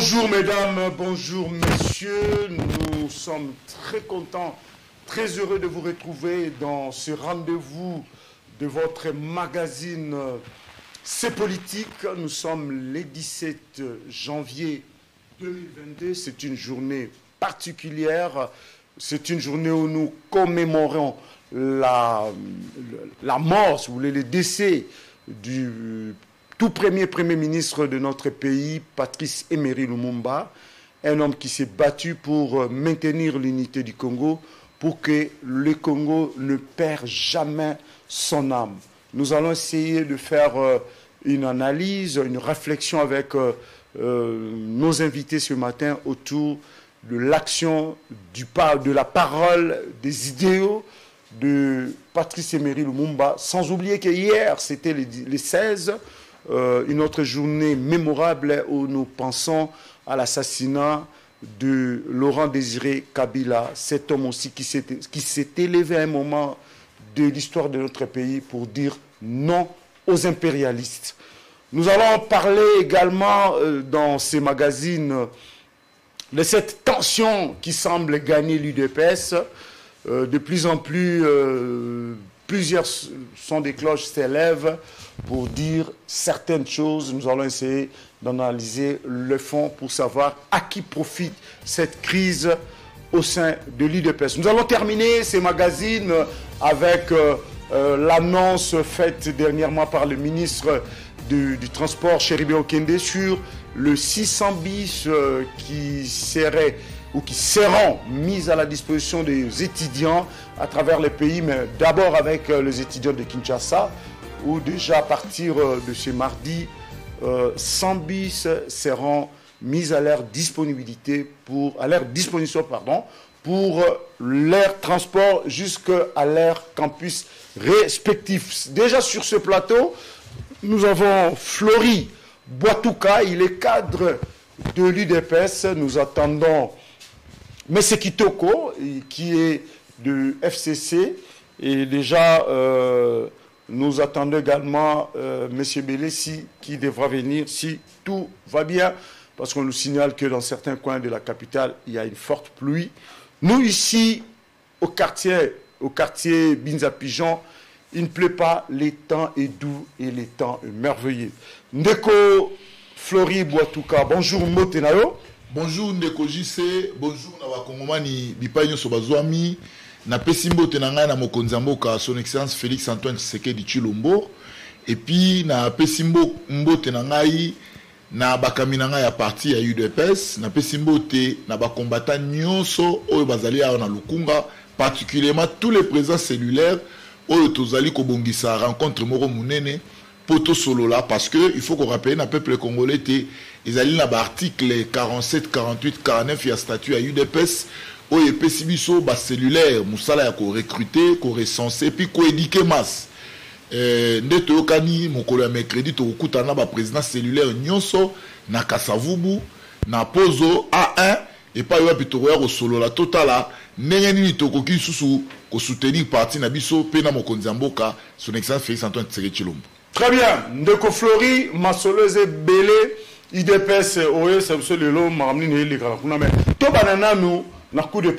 Bonjour mesdames, bonjour messieurs, nous sommes très contents, très heureux de vous retrouver dans ce rendez-vous de votre magazine C'est politique. Nous sommes le 17 janvier 2022, c'est une journée particulière, c'est une journée où nous commémorons la mort, si vous voulez, le décès du tout premier ministre de notre pays, Patrice Emery Lumumba, un homme qui s'est battu pour maintenir l'unité du Congo, pour que le Congo ne perde jamais son âme. Nous allons essayer de faire une analyse, une réflexion avec nos invités ce matin autour de l'action, de la parole, des idéaux de Patrice Emery Lumumba, sans oublier que hier, c'était le 16, une autre journée mémorable où nous pensons à l'assassinat de Laurent Désiré Kabila, cet homme aussi qui s'est élevé à un moment de l'histoire de notre pays pour dire non aux impérialistes. Nous allons parler également dans ces magazines de cette tension qui semble gagner l'UDPS. De plus en plus, plusieurs sons des cloches s'élèvent pour dire certaines choses. Nous allons essayer d'analyser le fond pour savoir à qui profite cette crise au sein de l'UDPS. Nous allons terminer ces magazines avec l'annonce faite dernièrement par le ministre du Transport, Chéribé Okende, sur le 600 bis qui seront mis à la disposition des étudiants à travers le pays, mais d'abord avec les étudiants de Kinshasa, où déjà à partir de ce mardi, 100 bis seront mis à leur disposition pour leur transport jusqu'à leur campus respectif. Déjà sur ce plateau, nous avons Flory Boitouka, il est cadre de l'UDPS. Nous attendons M. Kitoko, qui est de FCC, et déjà nous attendons également M. Belessi, qui devra venir si tout va bien, parce qu'on nous signale que dans certains coins de la capitale, il y a une forte pluie. Nous ici, au quartier Binza Pigeon, il ne pleut pas, le temps est doux et le temps est merveilleux. Ndeko Flory Boitouka, bonjour Motenayo. Bonjour Ndeko JC, bonjour na bakongomani bipai nyonso bazwami. Na pesi mbote na ngai na mokonzi ya mboka son excellence Félix Antoine Tshisekedi Tshilombo. Et puis na pesi mbote na ngai na bakami na ngai ya parti ya UDPS. Na pesi mbote na bakombata nyonso oyo bazali awa na Lukunga, particulièrement tous les présents cellulaires oyo tozali kobongisa rencontre moko munene poto solo là, parce que il faut qu'on rappelle na peuple congolais ils allaient dans l'article 47, 48, 49 il y a statut à UDPS où il y a biso bas cellulaire musala ya ko recruter, ko recenser puis ko éduquer masse. Ndeto yokani mokolo ya mercredi to kutana ba président cellulaire nyonso na Kasavubu na Pozo A1 et pas yo pitoro ya ko solo la totala ndenge nini tokoki susu ko soutenir parti na biso pe na mokonzi ya mboka son excellence Félix Antoine Tshisekedi Tshilombo. Très bien. Ndeko Flory, Masoleze Belé, IDPS, OE, c'est le lot, Maramni, les grands. Mais tout banana, nous, notre coup de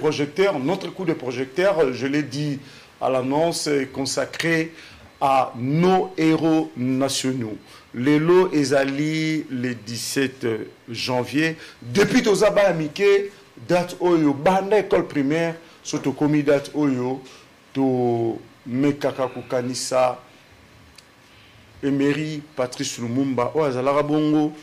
projecteur, je l'ai dit à l'annonce, est consacré à nos héros nationaux. Les lots Ezali, le 17 janvier, depuis Tozaba Amike, date Oyo, bande école primaire, surtout commis date Oyo, to Mekaka Kukanisa, Emery Patrice Lumumba, Oazala Bongo,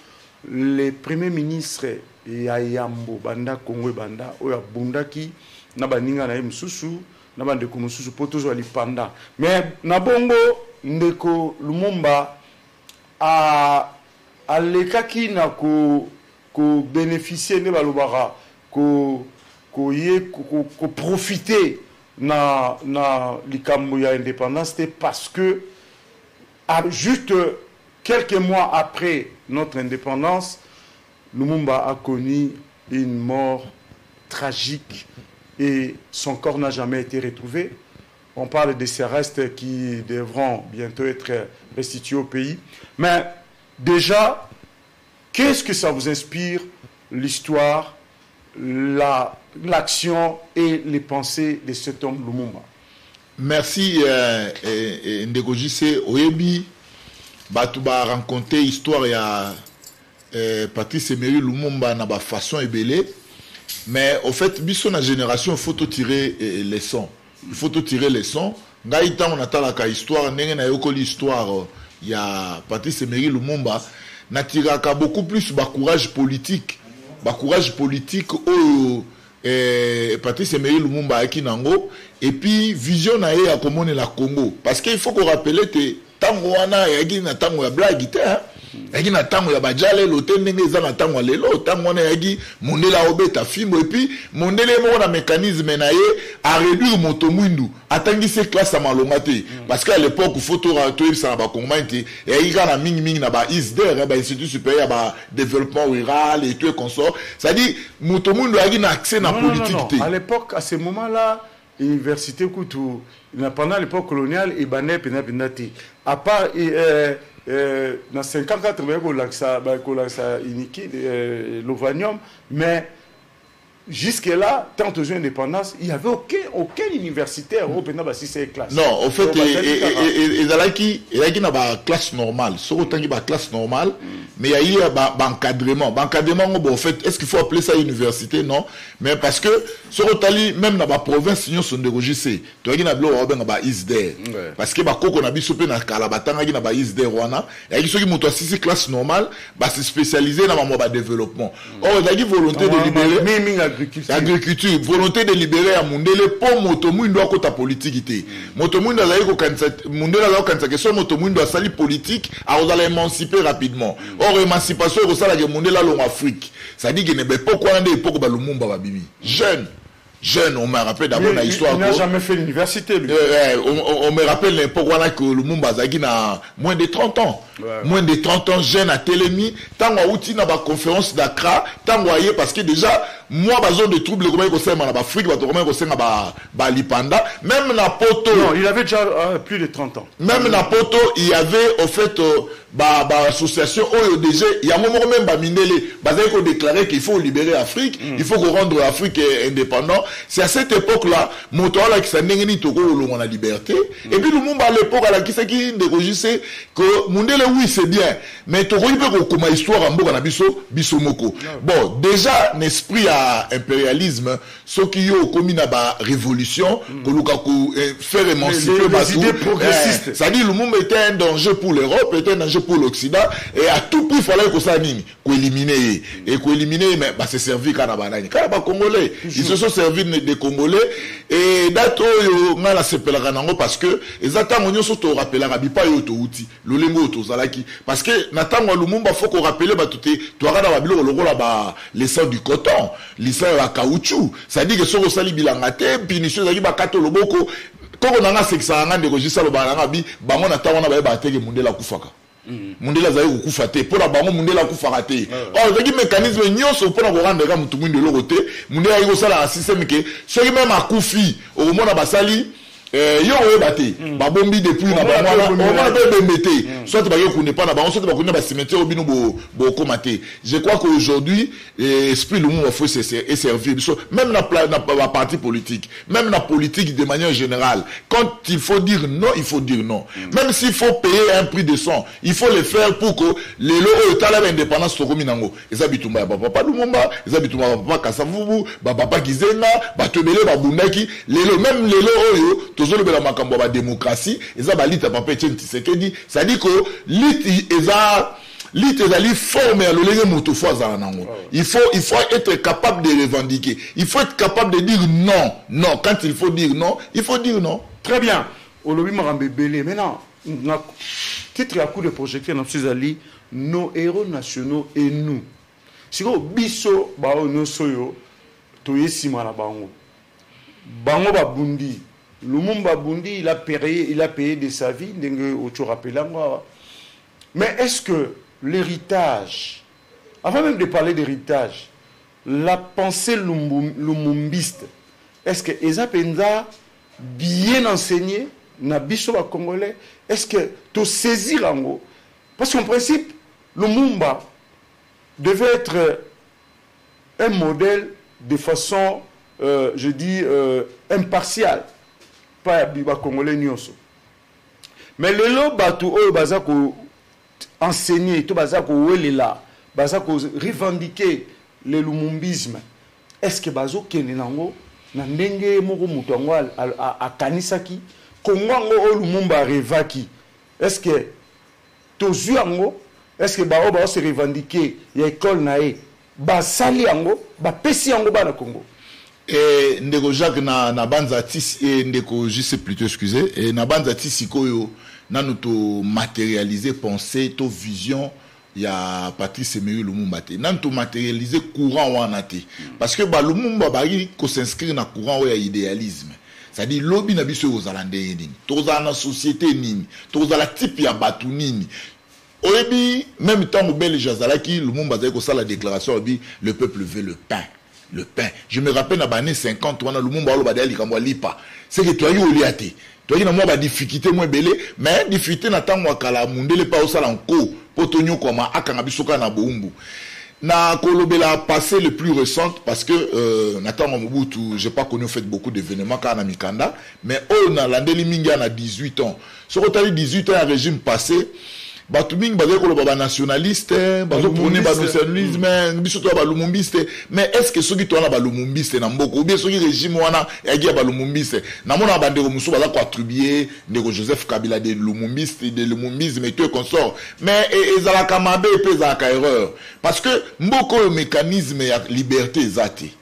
le premier ministre Yambo Banda Congo Banda, Oya Bundaki, Nabaninga na Msusu, Nabandeko Msusu, Potozo Alipanda. Mais Nabongo, Ndeko Lumumba, a lekaki na ko bénéficier de balobara, ko profiter na likambo ya indépendance, c'était parce que juste quelques mois après notre indépendance, Lumumba a connu une mort tragique et son corps n'a jamais été retrouvé. On parle de ces restes qui devront bientôt être restitués au pays. Mais déjà, qu'est-ce que ça vous inspire l'histoire, l'action et les pensées de cet homme Lumumba. Merci Ndeko JC. Oyebi batu ba rencontrer histoire ya Patrice Emery Lumumba na ba façon ebele, mais au fait biso na génération il faut tirer les leçons. Il faut tirer les leçons. Ngai ta on atala ka histoire ndenge na yokoli histoire ya Patrice Emery Lumumba na tiraka beaucoup plus ba courage politique au Patrice Emery Lumumba aki nango et puis vision na ye à komone la Congo parce qu'il faut qu'on rappelle te tango wana yagi na tango ya blague te yagi na tango ya bajale lote ndenge eza na tango lelo tango wana yagi mondela obeta fimbo et puis mondele mo na mécanisme na ye à réduire moto mwindu atangise classe à malonga te parce qu'à l'époque photo ratoir ça ba kongomante yagi kana mingi na ba ISDER ba institut supérieur ba développement rural et tout consort ça dit moto mwindu yagi na accès na politique te à l'époque à ce moment-là université Koutou pendant l'époque coloniale et bané penapinati à part dans 54 l'ovanium mais jusque là tant aux indépendances il y avait aucun universitaire au Bénin si c'est classe non au fait il y a une classe normale sur autant qu'il y a classe normale mais il y a un encadrement en fait est-ce qu'il faut appeler ça université non mais parce que sur autant même dans la province ils sont dérogissés tu as une ablo ba ISDER parce que ba koko na biso pe na kala batanga na ba ISDER wana et qui sont qui montent si classe normale ba se spécialiser dans le développement or il y a une volonté de libérer agriculture volonté de libérer à Mundele pour motomundo à côté politique motomundo azali ko kanisa Mundele azali ko kanisa que so motomundo asali politique a ozala émanciper rapidement or émancipation ko sala que Mundele long Afrique ça dit que ne be pourquoi ande époque ba Lumumba ba bibi jeune, on me rappelle d'abord la histoire. Il n'a jamais fait l'université, lui. On me rappelle l'époque que Lumumba Zaghi a moins de 30 ans. Moins de 30 ans, jeune à Télémi. Tant qu'on a outil dans la conférence d'Accra, tant qu'on a parce que déjà, moi, ma zone de trouble, comment il y a en Afrique, comment il y a Lipanda, même na Poto. Non, il avait déjà plus de 30 ans. Même na Poto, il y avait, au fait, association, OEDG, il y a un moment même, Mindele, il faut déclarer qu'il faut libérer l'Afrique, il faut rendre l'Afrique indépendante. C'est à cette époque-là, Motoala qui s'est n'engagé Togo la liberté. Et puis Lumumba à l'époque, à la qui s'est négocié que Mundele oui c'est bien, mais Togo il peut comme histoire en Boga na biso moko. Bon, déjà l'esprit à impérialisme, ce qui ont commis na ba révolution, que Lukaku faire émanciper les idées progressistes. Ça dit Lumumba était un danger pour l'Europe, était un danger pour l'Occident, et à tout prix il fallait que ça nini, éliminer et éliminer, mais c'est servi Kanabana, Kanaba Congolais, ils se sont servis des Congolais et dato yo ngala sepelaka nango parce que ezatamo nyoso to rappelaka bipa yo to uti lolengo to zalaki parce que natango Lumumba faut qu'on rappelle batuté to akana babilo lokola ba l'essence du coton l'essence ya caoutchouc ça dit que soko sali bilanga te punition zaki ba kato loboko koko nanga seksa ngande ko jisa lo balanga bi bango natango na ba teke Mundela kufaka Mundela zayi kukufa te pour la bango Mundela kufaka te oh zaki mécanisme nyonso pour na ko rendre ka mutu mwindo lokote Mundela yiko sala système ke soki même akufi au mona basali yo oyebate babombi depuis na bamwana on peut bembete soit ba yo connaît pas na bango soit ba connaît ba cimetière obino bo komate je crois qu'aujourd'hui esprit Lumumba faut se servir même na parti politique même na politique de manière générale quand il faut dire non il faut dire non même s'il faut payer un prix de sang il faut le faire pour que les lots tala indépendance to kominango ezabitumba ba papa Lumumba ezabitumba ba papa Kasavubu ba papa Kizenga ba tebele ba bundaki lelo même lelo oyo toujours le makambo ba démocratie eza ba lita papa Etienne Tshisekedi ça dit que lit ezali forme à l'olenge moto fois za nango il faut être capable de revendiquer il faut être capable de dire non quand il faut dire non il faut dire non très bien olobi marambe belé maintenant titre à coup de projecteur na Suzali nos héros nationaux et nous siko biso ba ono soyo to yesima na bango ba bundi Lumumba Bundi, il a payé de sa vie, mais est-ce que l'héritage, avant même de parler d'héritage, la pensée lumumbiste, est-ce que Ezapenda bien enseigné, Nabiso à Congolais, est-ce que tu saisis l'ango? Parce qu'en principe, Lumumba devait être, je ne sais pas, un peu de sang. Il faut le faire pour que les lots, le un modèle de façon, je dis, impartiale. Pas à Congolais nyonso. Mais le lot batou oyo baza ko enseigner, tout baza ko welela, baza ko revendiquer le lumumbisme. Est-ce que bazo kene nango na ndenge moko mutu yango akanisaki Kongo yango oyo Lumumba revaki? Est-ce que tozu yango? Est-ce que bao bao se revendiquer ya école na e basali yango bapesi yango bana Congo? Et ndeko Jacques na banza tisi et ndeko je sais plutôt excusez et na banza tisi koyo na nous matérialiser pensée to vision ya Patrice Emery Lumumba te na nous matérialiser courant wana te parce que ba Lumumba bari ko s'inscrire na courant ya idéalisme, c'est-à-dire lobby na biso aux Hollandais nini toza na société nini toza la type ya batu nini oyebi même temps belge azalaki Lumumba azali ko sala la déclaration obi le peuple veut le pain. Le pain. Je me rappelle dans les années 50, on a le monde lipa. C'est que tu as eu au liaté. Tu as eu une difficulté moins belle, mais difficulté n'attend moi qu'à la monde les pas au salanco, potonio comme à Kangabisoka na boumbu. Na kolobela passé le plus récent parce que Nathan Mobutu, j'ai pas connu fait beaucoup d'événements quand on a Mikanda, mais on a l'andeli mingi a 18 ans. Sur le 18 ans un régime passé. Batuming bazé ko ba nationaliste bazo prôner ba nationalisme biso to ba lumumbiste, mais est-ce que ceux qui tourna ba lumumbiste na mboko ou bien ceux qui régime wana ya gi ba lumumbiste na mona bandeko musu baza ko attribuer ndeko Joseph Kabila de lumumbiste de lumumbisme et tout consort, mais ezala kamabe pe za ka erreur parce que mboko le mécanisme ya liberté ezate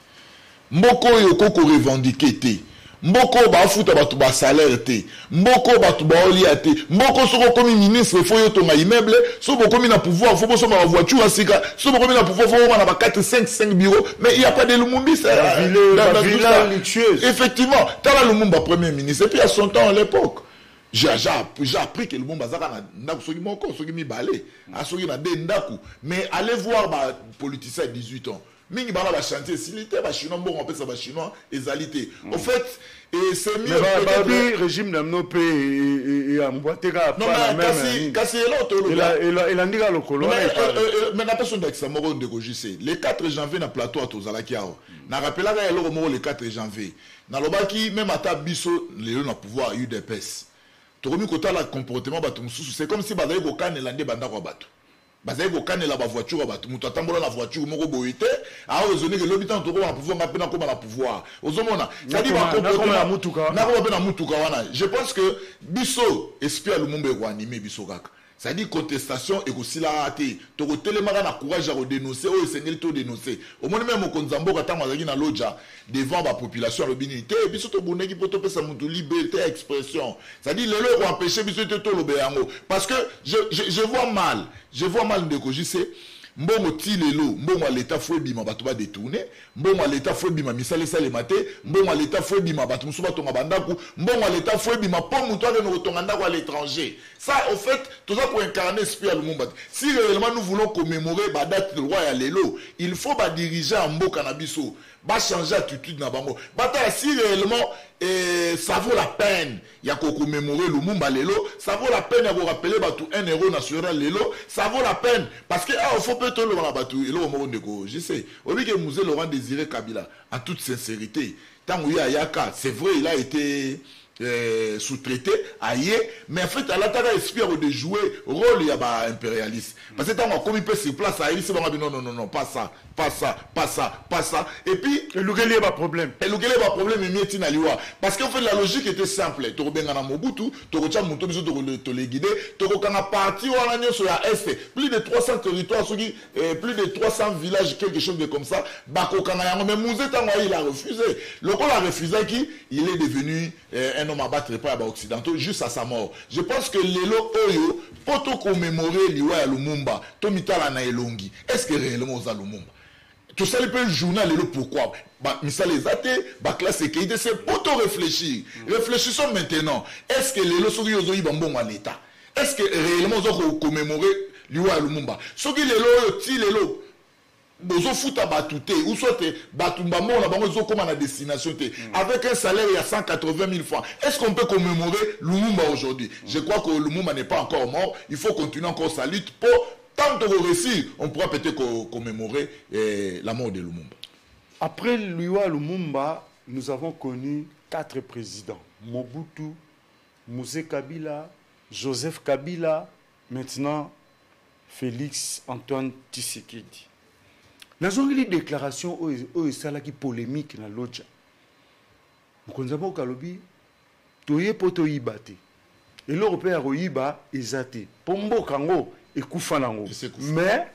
mboko yo ko revendiquer te mboko ba futa batu ba salaire te mboko batu ba olia te mboko soko komi ministre faut yo tonga immeuble soko komi na pouvoir faut so ma voiture asika soko komi na pouvoir faut na ba 4 5 bureaux, mais il y a pas de Lumumba la villa luxueuse. Effectivement tala Lumumba premier ministre et puis à son temps à l'époque j'ai appris que Lumumba zaka na soki moko soki mi balé a soki na de ndaku, mais allez voir ba politicien à 18 ans mingi bala ba chantier silité ba chinois bon on peut ça ba chinois ezalité en fait et c'est mieux le régime d'amno pe et amboateka pas la même kasi il a ndika lokolo mais na personne d'examen moko ndeko JC le 4 janvier na plateau à Tozalaki ao na rappelaka ya loko moko le 4 janvier na lobaki même ata biso le na pouvoir UDPS tokomi kota la comportement bato mususu c'est comme si bazali ko kanela nde banda kwa bato bazali ko kanela ba voiture bato mutu atambola na voiture moko boyete a raisonner que l'habitant to ko na pouvoir ngapena ko na pouvoir ozomona ça dit ba comportement na mutuka na ko na mutuka wana je pense que biso esprit à Lumumba ko animer biso kaka. Ça dit contestation et aussi la raté. Toko télémara na courage à dénoncer, oh Seigneur to dénoncer. Au moins même au Konzambo quand on a na loja devant la population l'obinité et puis surtout bonne qui peut te faire sa liberté expression. Ça dit le leur empêcher biso te to lobeyango parce que je vois mal de ko je sais mbongo ti lelo mbongo l'état faut bima bato ba détourner mbongo l'état faut bima misale sale maté mbongo l'état faut bima bato musuba tonga bandaku mbongo l'état faut bima po muto ale no tonga ndako à l'étranger. Ça au fait tout ça pour incarner esprit à Lumumba. Si réellement nous voulons commémorer ba date de roi ya lelo, il faut ba diriger en mboka na biso ba changer attitude na bango bata si réellement ça vaut la peine ya ko commémorer Lumumba lelo, ça vaut la peine ya ko rappeler bato un héros national lelo, ça vaut la peine parce que il faut peut-être le la bato et le moment de ko je sais obi que Musée Laurent Désiré Kabila en toute sincérité tant ya yaka c'est vrai il a été sous-traité aïe mais en fait à l'attaque espère de jouer rôle ya ba impérialiste parce que tant comme il peut sur place aïe c'est non pas ça et puis le gélé pas problème et mieti na liwa parce qu'en fait la logique était simple to benga na Mobutu to ko cha muto biso to les guider to ko kana parti wana nyoso ya est plus de 300 territoires soki plus de 300 villages quelque chose de comme ça bako kana yango mais Musée tango il a refusé le col a refusé qui il est devenu un homme à battre par les occidentaux juste à sa mort. Je pense que lelo oyo poto commémorer liwa ya Lumumba to mitala na elongi est-ce que réellement za Lumumba tout ça le peut journal lelo pourquoi ba misala ezate ba classe équité c'est poto réfléchir réfléchissons maintenant est-ce que lelo soki yozo yiba mbongo à l'état est-ce que réellement zo commémorer liwa ya Lumumba soki lelo oyo ti lelo bozo futa batute ou soit batumba mona bango zo comme à destination té avec un salaire à 180 000 francs. Est-ce qu'on peut commémorer Lumumba aujourd'hui? Je crois que Lumumba n'est pas encore mort, il faut continuer encore sa lutte pour tant de réussir, on pourra peut-être commémorer la mort de Lumumba. Après Liwa Lumumba, nous avons connu 4 présidents. Mobutu, Mosé Kabila, Joseph Kabila, maintenant Félix Antoine Tshisekedi. Nous avons eu des déclarations où il polémique dans l'Odja. Nous avons dit toye poto ibate. Et l'Européen a iba ezate. Pombo kango et koufanango. Mais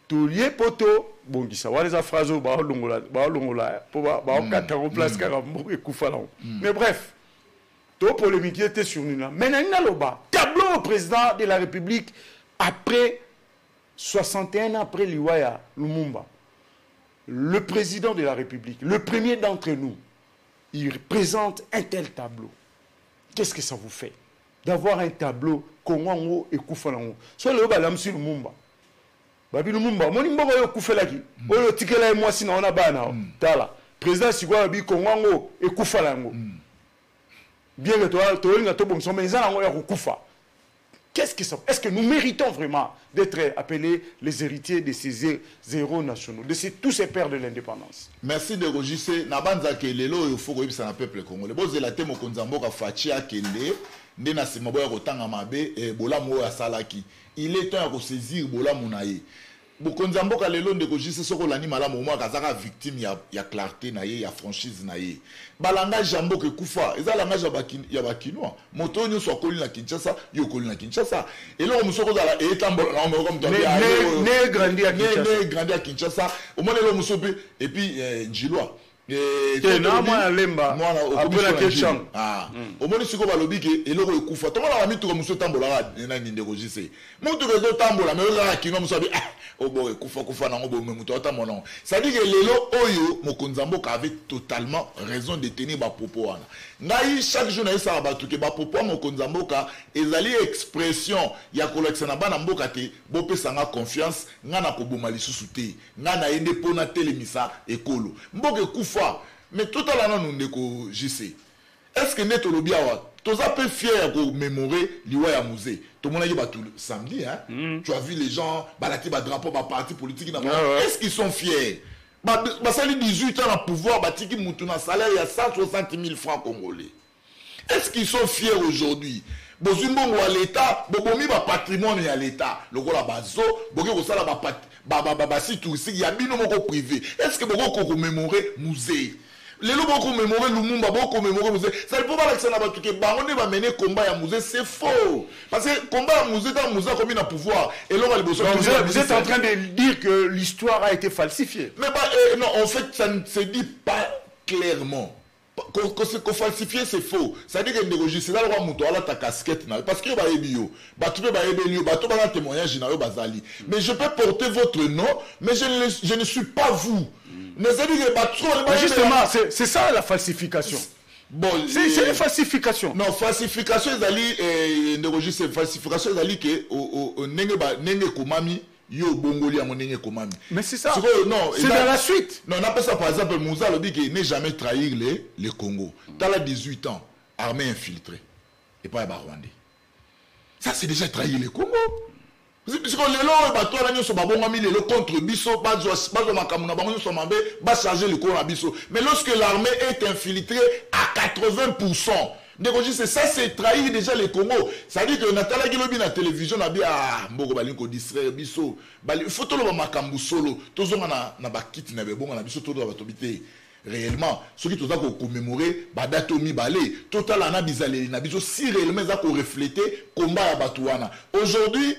toye poto bon ça va les phrases ba longola pour ba kataro place karambo et koufanango. Mais bref, to polémique était sur nous là. Maintenant loba tableau au président de la République après 61 ans après Liwaya Lumumba. Le président de la République, le premier d'entre nous, il présente un tel tableau. Qu'est-ce que ça vous fait d'avoir un tableau Kongo et Koufalango? Soit le balam sur Lumumba. Babi Lumumba, mon imba yo Koufelaki. Oyo tikela et moi sinon on a bana. Tala. Président Sigwa Babi Kongo et Koufalango. Bien que toi, tu as tout bon son mais ça on a Koufa. Qu'est-ce que ça? Est-ce que nous méritons vraiment d'être appelés les héritiers de ces héros nationaux, de tous ces pères de l'indépendance? Merci de Rogissé. Nabanza ke lelo il faut que ça na peuple congolais. Boze la temo konzambo ka fachi akende ndena semaboya kotanga mabe e bolamu ya salaki. Il est temps de saisir bolamu na ye. Bokonzambo ka lelo de Rogissé soko lani malamu mo kazaka victime ya clarté na ye, ya franchise na ye. Balanga jambo ke kufa, eza langage ya bakinois. Moto nyo so koli na Kinshasa, yo koli na Kinshasa. Et là on musoko za la etambo na mo comme né grandi à Kinshasa. Né grandi à Kinshasa. Au moins le musope et puis Njilwa. Moi lemba après la question. Ah. Au moins siko balobi ke eloko ekufa. Toma la mitu ko muso tambola na ndinde Rogissé. Mutu ko tambola mais la kino musobi obo ekufa na ngobo mutu tambola. Ça dit que lelo oyo mokonzambo avait totalement raison de tenir ba propos wana. Ngai chaque jour na ça ba tuke ba propos mokonzambo ka ezali expression ya kolekisa na bana mboka te bopesa nga confiance nga na koboma lisusu te. Nga na ende pona telemisa ekolo. Mboka ekufa. Mais tout à l'heure, nous n'avons JC. Est-ce que nous avons bien tu es un peu fier de mémorer l'Iwaya Musée. Tout le monde a dit tout samedi, hein? Tu as vu les gens, balati ba drapeau, ba parti politique. Est-ce qu'ils sont fiers? Ça les 18 ans à pouvoir, batiki moutuna salaire, il y a 160 000 francs congolais. Est-ce qu'ils sont fiers aujourd'hui? Bozumbongo à l'État, bobomi ba patrimoine à l'État. Le gros la bazo, bogo ko sala ba site touristique, il y a bino moko privé. Est-ce que bogo ko commémorer musée? Les gens qui commémorer Lumumba, beaucoup commémorer musée. Ça ne peut pas que ça n'a pas que Baronne va mener combat à musée, c'est faux. Parce que combat à musée, dans musée comme il a pouvoir. Et là, vous êtes en train de dire que l'histoire a été falsifiée. Mais non, en fait, ça ne se dit pas clairement. Qu'on falsifier, c'est faux. Ça dit que les registres, là, on va ta casquette. Parce que bah, tu peux un témoignage, mais je peux porter votre nom, mais je ne suis pas vous. Justement, c'est ça la falsification. Bon, c'est une falsification. Non, falsification, falsification, yo bongoli à mon komami. Mais c'est ça. C'est dans la suite. Non, on appelle ça par exemple Moussa le dit qu'il n'est jamais trahir les Congo. T'as là 18 ans, armée infiltrée. Et pas à Rwandais. Ça c'est déjà trahir les Congo. Parce que les gens bah toi là nous sommes babongami les contre biso bazo makamuna bango nous sommes ba charger le corps à biso. Mais lorsque l'armée est infiltrée à 80%, c'est ça, c'est trahir déjà les Congo. Ça dit que Nathalie Gilobi na télévision a bien mboko balinko distraire biso. Bali photo lo makambu solo. Tozonga na bakiti na bebonga na biso to do batobité. Réellement, ceux qui toza ko commémorer badato mibale, total ana bizaleli na biso si réellement ça ko refléter combat ya batuana. Aujourd'hui,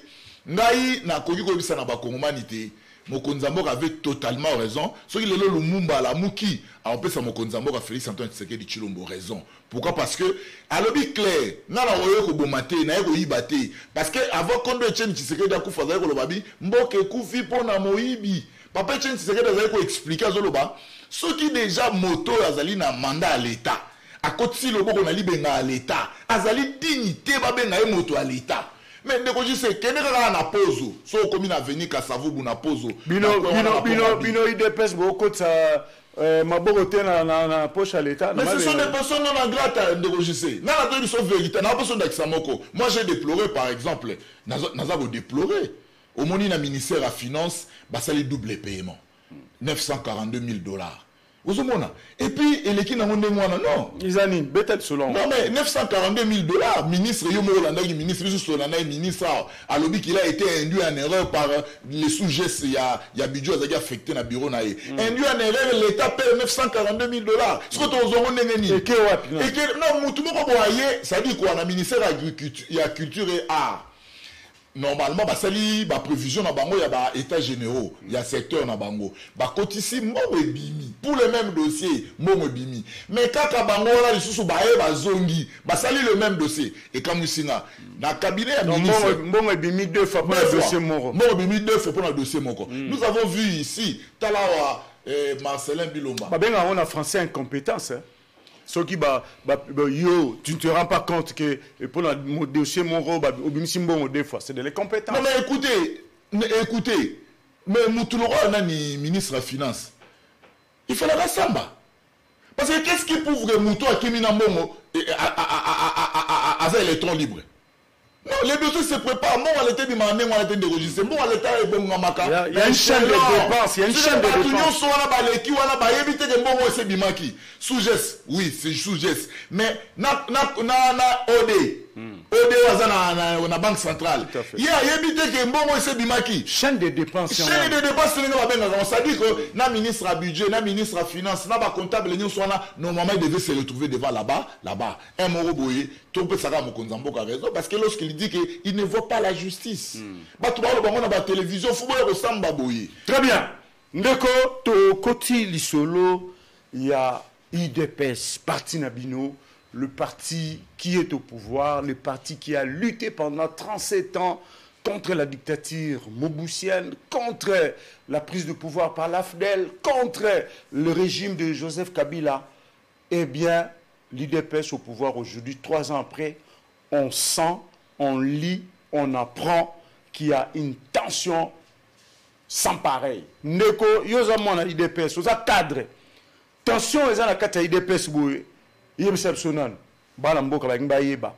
ngai na koki ko bisa na ba kongomanité. Mokonzambo avait totalement raison. Ce qui est le Lumumba, la Mouki, on peut ça Mokonzambo a Félix Antoine Tshisekedi Tshilombo raison. Pourquoi? Parce que à l'objet clair, nana oyo ko bomate, na yo ibate. Parce que avant qu'on doit Etienne Tshisekedi akufa za ko lobabi, mboke kufi pona moyibi. Papa Etienne Tshisekedi a ko expliquer zoloba, ceux qui déjà moto azali na mandat à l'État. À côté si le boko na libenga à l'État, azali dignité ba benga moto à l'État. Mais ne sais que na pozo so comme na venir ka savubu na pozo bino idepes beaucoup de ça maborote na poche à l'état. Mais ce sont des personnes non gratte de sais na na sont vérité na personne d'Axamoko. Moi j'ai déploré par exemple nazabo déploré au moni na ministère à finance basali double paiement $942 000. Et puis, il est qui n'a pas de non. Ils ont une bête selon. Non, mais 942 000 $, ministre, ministre, à l'objet qu'il a été induit en erreur par les sous-gestes, il y a budget qui a affecté dans le bureau. Induit en erreur, l'État paie 942 000 $. Ce que tu as et que, non, tout le monde ça dit quoi, le ministère de la Culture et Art. Normalement, il y a prévision dans bango, il y a états généraux, il y a secteur dans bango. Ici, pour le même dossier, bimi. Mais quand bango là, les sous zongi, sali le même dossier. Et comme ici dans le cabinet à ministre, bimi 2 fois pour le dossier moro. Bimi 2 fois pour le dossier moro. Nous avons vu ici, Talawa Marcelin Bilomba. On a français incompétence. Hein. Ce qui yo, tu ne te rends pas compte que pour le dossier Moro, des fois, c'est de l'incompétence. Non, mais écoutez, mais Moutouloro, on a ni ministre de la Finance. Il faut la samba. Parce que qu'est-ce qui prouve que Moutou a Kimina Momo à électron libre? Non, les dossiers se préparent. Moi, on était demandé, on était enregistré. Moi, on était bon Mamaka. Il y a une chaîne de dépenses. Il y a une chaîne de dépenses. Sous-geste, oui, c'est sous-geste. Mais, na OD. OD, on a banque centrale. Il y a évité que Mbongo ese bimaki. Chaîne de dépenses. Chaîne de dépenses, ça dit que na ministre à budget, na ministre à finance, na comptable, normalement, il devait se retrouver devant là-bas. Un moro boye, tout peut savoir Mokonzambo a raison, parce que lorsqu'il dit qu'il ne voit pas la justice. Très bien. Ndeko, to koti lisolo, il y a IDPS, Parti Nabino, le parti qui est au pouvoir, le parti qui a lutté pendant 37 ans contre la dictature mobusienne, contre la prise de pouvoir par l'AFDEL, contre le régime de Joseph Kabila. Eh bien, l'IDPS au pouvoir aujourd'hui, 3 ans après, on sent, on lit, on apprend qu'il y a une tension sans pareil. Ndeko, yozamon na IDPS, oza cadre. Tension eza na kati ya IDPS boye. Yebisepsonan. Bala mboka ba ngba yeba.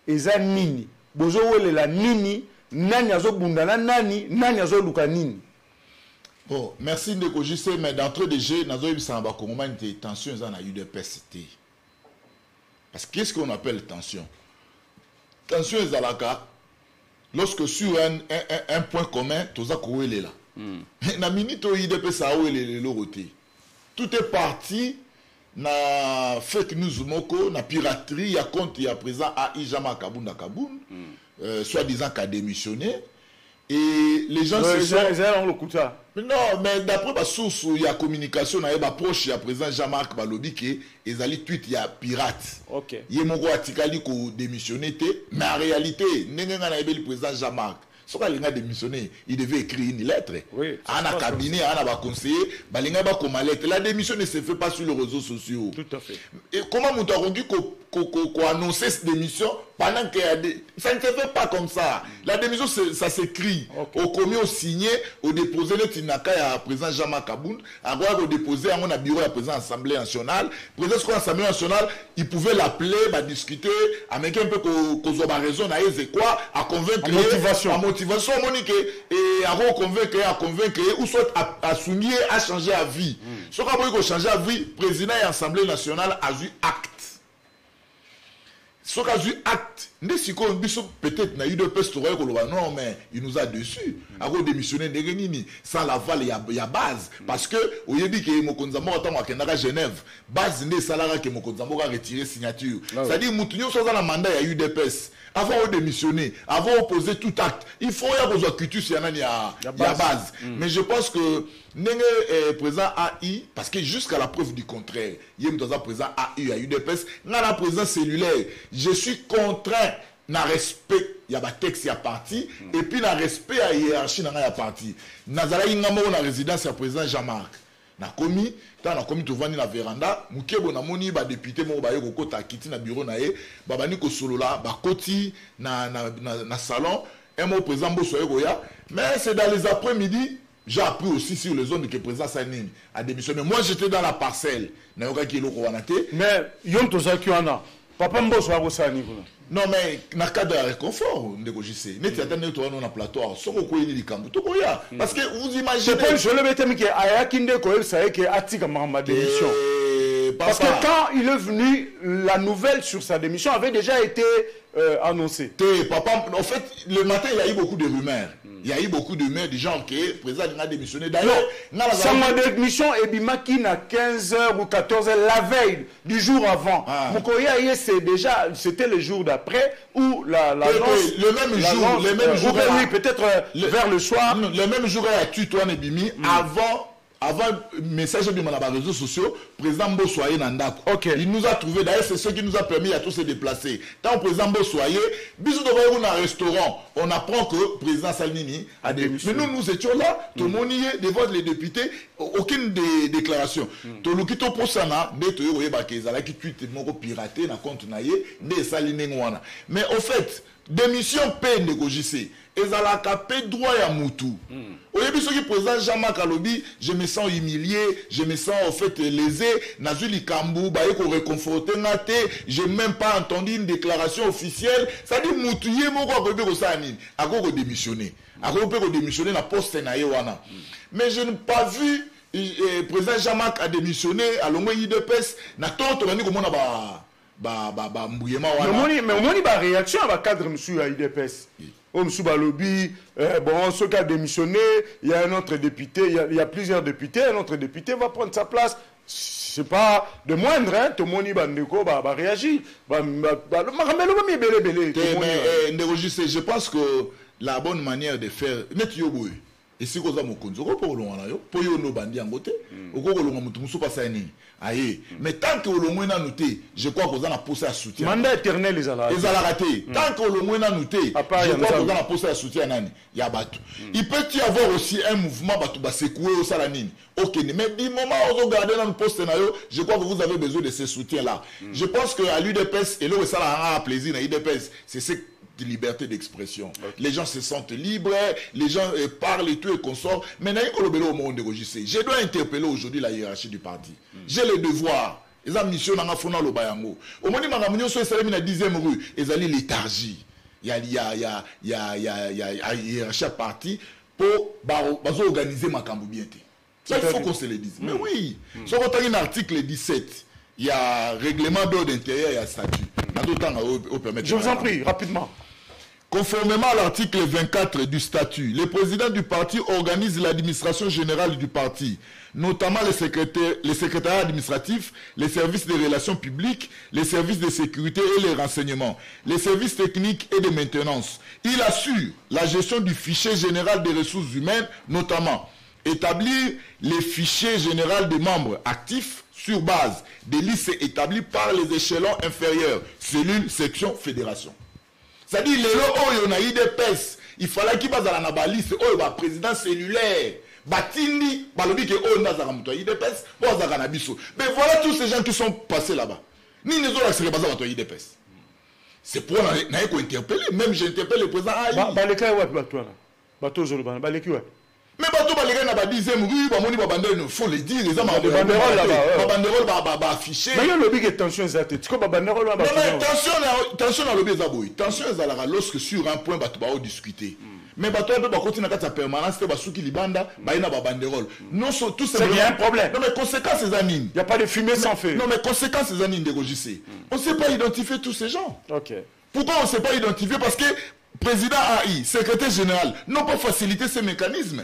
Eza nini? Bozo welela nini? Nani azobunda na nani? Nani azoluka nini? Bon, merci Ndeko JC, mais d'entrée de jeu, nazo yebisa ba kongomani te tension eza na UDPS te. Parce que qu'est-ce qu'on appelle tension? Tension ezalaka lorsque sur un point commun, toza kowelela. Na minute où IDPS a ouelele loroté. Tout est parti na fake news moko, na piraterie, ya compte ya présent à Ijama Kaboun Kaboun, soi-disant qu'a démissionné. Et les gens se sont... Non, mais d'après ma source, il y a communication, il y a proche, il y a présent Jean-Marc Balobi qui est allé tweet, il y a pirate. Ok. Il y a mon gros article qui a démissionné, mais en réalité, il y a le président Jean-Marc. Si il a démissionné, il devait écrire une lettre. Oui. À un cabinet, à un conseiller, la démission ne se fait pas sur les réseaux sociaux. Tout à fait. Et comment on a rendu qu'on annonçait cette démission pendant qu'il y a des... Ça ne se fait pas comme ça. La démission, ça s'écrit. Okay. Au commis, au signé, au déposé le Tinaka à président Jean-Marc Kaboun, à quoi au déposé à mon bureau à président Assemblée nationale. Président de l'Assemblée nationale, il pouvait l'appeler, discuter, à mettre un peu qu'on soit raison, à convaincre. Motivation. Motivation, Monique, et à convaincre, ou soit à souligner, à changer à vie. Ce qu'on a changer à vie, président et Assemblée nationale a eu acte. Ce qu'a eu acte, peut-être n'a eu de peste, non, mais il nous a dessus. A démissionné sans l'aval, il y a base. Parce que, au lieu de dire que Mokonzambo a à Genève, base n'est salaire que Mokonzambo a retiré signature. C'est-à-dire, Moutounio, sans un mandat, il y a eu des pestes. Avant de démissionner, avant de poser tout acte, il faut y avoir la base. Mais je pense que le président AI, parce que jusqu'à la preuve du contraire, il y a un président AI à UDPS, dans la présence cellulaire, je suis contraint na respect, il y a un texte, il y a parti, et puis na respect à la hiérarchie, il y a parti. Nazala Ingamo, la résidence, il y a président Jean-Marc. Na commis tovani na veranda mukebo na moni ba député mo ba yoko kota kiti na bureau na ye babani ko solola ba koti na salon un mot président Bosso ya, mais c'est dans les après-midi j'ai appris aussi sur les zones que président Sanin a démissionné. Moi j'étais dans la parcelle na yoka ki loko wana te, mais yom to zaki wana Papa Mbosso a Rosani. Non, mais dans le cadre de réconfort, négocier. N'est-ce pas que tu as plateau, sans qu'on ait des camps. Parce que vous imaginez. Je le mettais, mais Ayakinde Koel, ça y est, que Atika ma démission. Parce que quand il est venu, la nouvelle sur sa démission avait déjà été annoncée. Papa, en fait, le matin, il y a eu beaucoup de rumeurs. Il y a eu beaucoup de rumeurs du genre que le président a démissionné. D'ailleurs, sa démission est bimaki à 15h ou 14h la veille du jour avant. Mukoya, c'était le jour d'après où la le même jour, oui, peut-être vers le soir. Le même jour, il y a tutoine et bimi avant le message de les réseaux sociaux, le président Mbosoye Nandako. Il nous a trouvé, d'ailleurs c'est ce qui nous a permis à tous se déplacer. Tant le président Mbosoye, bisous de voir un restaurant, on apprend que le président Salmini a démissionné. Mais nous étions là, tout le monde y est, devant les députés, aucune déclaration. Tout le monde pour ça, qui tweet piraté, na compte naïe, des Salini. Mais au fait, démission peut négocier. Et ça a capé droit à Moutou. Au début, ce qui présente Jean-Marc Alobi, je me sens humilié, je me sens en fait lésé. Nazuli Kambou, qu'on réconforté, je n'ai même pas entendu une déclaration officielle. Ça dit Moutou, il y a un démissionner. Il démissionner la poste naïwana. Mais je n'ai pas vu le président Jean-Marc a démissionné à l'Omé IDPS. N'attends pas comment on a mais on a une réaction à la cadre monsieur à IDPS. Monsieur Balobi, bon, ceux qui a démissionné, il y a un autre député, il y a plusieurs députés, un autre député va prendre sa place. C'est pas de moindre, hein, tout le monde va réagir. Mais je pense que la bonne manière de faire, et si vous avez un compte, mais tant que le moins noté, je crois que vous avez poussé à soutien. Mandat éternel, les raté. Tant que le moins noté, je crois que vous avez poussé à soutien. Il peut y avoir aussi un mouvement qui secouer au Salanine. Ok, mais du moment où vous regardez dans le poste, je crois que vous avez besoin de ce soutien-là. Je pense qu'à l'UDPS, et là, ça a un plaisir à l'UDPS, c'est ce de liberté d'expression. Les gens se sentent libres, les gens parlent et tout et consortent. Mais je dois interpeller aujourd'hui la hiérarchie du parti. J'ai le devoir. Ils ont mission dans la fona le bayango. Au moment où nous sommes dans la 10e rue, ils ont léthargie. Il y a hiérarchie parti pour organiser ma cambobiété. Ça, il faut qu'on se le dise. Mais oui, si on a un article 17, il y a règlement d'ordre intérieur, il y a statut. Je vous en prie, rapidement. Conformément à l'article 24 du statut, le président du parti organise l'administration générale du parti, notamment les secrétariats administratifs, les services de relations publiques, les services de sécurité et les renseignements, les services techniques et de maintenance. Il assure la gestion du fichier général des ressources humaines, notamment établir les fichiers généraux des membres actifs sur base des listes établies par les échelons inférieurs, cellules, sections, fédérations. C'est-à-dire, les lots, on a IDPS, il fallait qu'il y ait une liste, il y a un président cellulaire, Batini, Balobi, on a IDPS, mais voilà tous ces gens qui sont passés là-bas. Ni les autres, c'est pas IDPS. C'est pour interpeller, même j'interpelle le président. Mais bateau les gars n'a 10e rue, il faut le dire, les hommes ont des banderoles là-bas, affichés. Mais il y a le big tension, ça tu sais banderole là-bas. Non mais tension dans le big zaboui. Tension est lorsque sur un point bateau va discuter. Mais bateau doit continuer à permanence, c'est basuki libanda, il y a banderole. Non, tout ça. Il y a un problème. Non mais conséquences ces années. Il n'y a pas de fumée sans feu. Non mais conséquences ces années négocier. On ne sait pas identifier tous ces gens. OK. Pourquoi on ne sait pas identifier? Parce que président AI, secrétaire général, n'ont pas facilité ces mécanismes.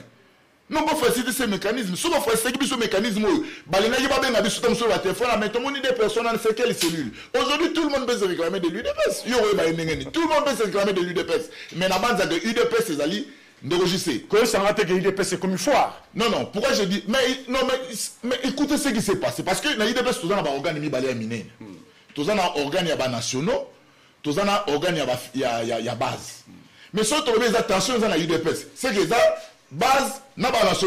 Non, pas faciliter ces mécanismes. Si on facilite ce mécanisme, des personnes dans quelle cellule. Aujourd'hui, tout le monde peut se réclamer de l'UDPS. Tout le monde peut se réclamer de l'UDPS. Mais la bande de l'UDPS, c'est allé négocier. Quand ça a été que l'UDPS, c'est comme une foire. Non, pourquoi je dis. Mais écoutez ce qui s'est passé. Parce que l'UDPS, tout un organe miné. Tout un organe nationaux. Tout un organe base. Mais si on a attention à l'UDPS, c'est que ça. Base, mais ce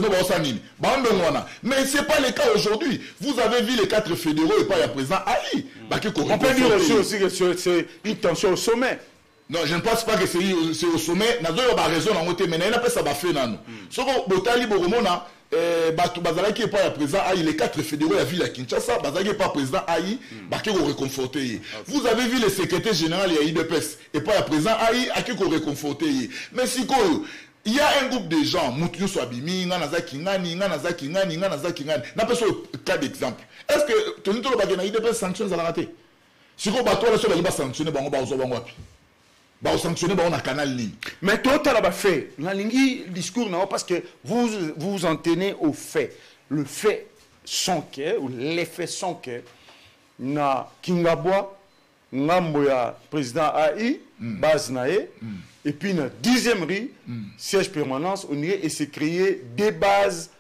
n'est pas le cas aujourd'hui. Vous avez vu les 4 fédéraux et pas le président Ali. On peut dire aussi que c'est une tension au sommet. Non, je ne pense pas que c'est au sommet. Nous avons raison, mais il n'y a pas ça. bato bazalaki pas président Aïe, les 4 fédéraux la ville à Kinshasa, bazalaki pas président Aïe, baki ko réconforter. Vous avez vu le secrétaire général et IDPS et pas le président Aïe a qui ko réconforter. Mais si il y a un groupe de gens, Moutou Swabimi, Nganazaki Ngani, Nganazaki Ngani, Nganazaki Ngani. N'a pas un cas d'exemple. Est-ce que tu n'as pas gagné IDPS sanctions à la raté? Si vous bateau là sur la sanctionné, on va sanctionner on a canal ligne. Mais toi tu as fait la ligne discours non parce que vous en tenez au fait. Le fait sans que ou les faits sans que na Kingabwa Ngamboya président AI base nae et puis na 10e rue siège permanence on irait et c'est créer des bases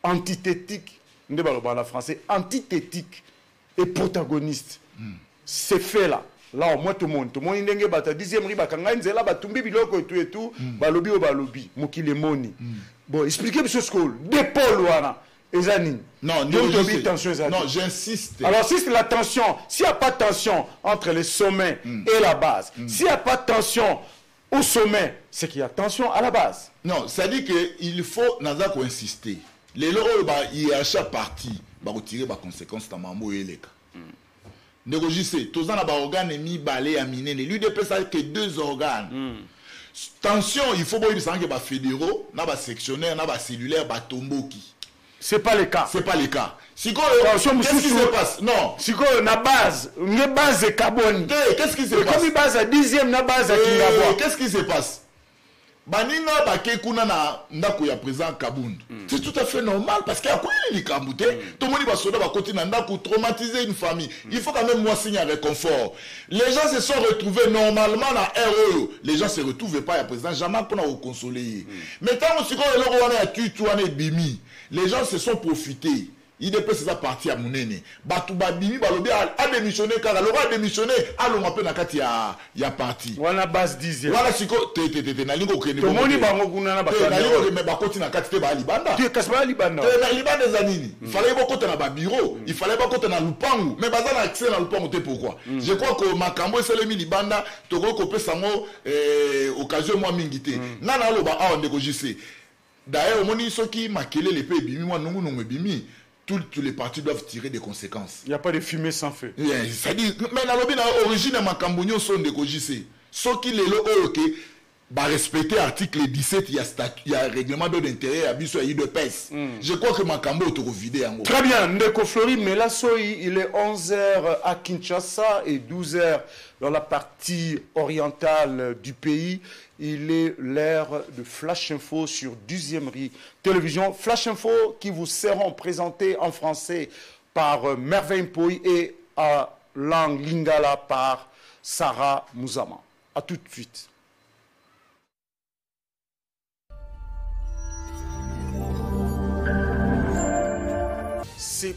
antithétiques ne parle la français antithétiques et protagonistes. C'est fait là. Là, au moins tout le monde ndenge bata 10e riba kanga nzela batumbi biloko et tout balobi o balobi mokile moni. Bon, expliquez monsieur Skol, d'épaule wana ezani. Non, j'insiste. Alors si c'est la tension, s'il n'y a pas de tension entre les sommets et la base, s'il n'y a pas de tension au sommet, c'est qu'il y a tension à la base. Non, ça dit que il faut nazako insister. Les lois il y a chaque partie va retirer les conséquences dans mambo et les négocier tous en organes mis balé à miner l'UDPS a que 2 organes. Tension, il faut voir que les fédéraux, les sectionnaires, les cellulaires, les tomboki. C'est pas le cas. C'est pas le cas. Si qu'est-ce qui se passe? Non. Si na base, une base de carbone. Qu'est-ce qui se passe? Comme une base à 10e, na base à Kingabwa. Qu'est-ce qui se passe? Baninga bakekuna na ndako ya président Kabund. C'est tout à fait normal parce qu'il y a quoi les Kabouté. Tout le monde va soda va continuer ndako traumatiser une famille. Il faut quand même moi signer un réconfort. Les gens se sont retrouvés normalement dans RE. Les gens se retrouvent pas à président jamais pour nous consoler. Mais tant aussi quand le roi a tué bimi, les gens se sont profités. Il est sa partie à Mounene. Batouba Bimi Balobi a démissionné car le roi a démissionné. Alors on peut na kati ya parti. Wana base 10e. Voilà siko te na lingo kene. To moni bango kuna na bakati. Na lingo me bakoti na kati te ba libanda. Tu kasba libanda. Te na libanda zanini. Il fallait pas côté na ba bureau, il fallait pas côté na lupangu. Mais baza na accès na lupangu te pourquoi? Je crois que makambo eselemi libanda to ko kopesa ngo occasion moi mingité. Nana lo ba a ndeko jise. D'ailleurs moni soki makele le pe bimi moi nungu bimi. Tous les partis doivent tirer des conséquences. Il n'y a pas de fumée sans feu. Yeah, ça dit, mais la lobby d'origine de Makambonio sont de Kojise. Ce qui les lois, bah respecter l'article 17, il y a règlement d'intérêt à Bissou et de PES. Je crois que Makambo est vidé en gros. Très bien, Ndeko Flori, mais là, il est 11h à Kinshasa et 12h dans la partie orientale du pays. Il est l'heure de Flash Info sur 10e rue télévision. Flash Info qui vous seront présentés en français par Merveille Mpoy et en langue lingala par Sarah Mouzama. A tout de suite. C'est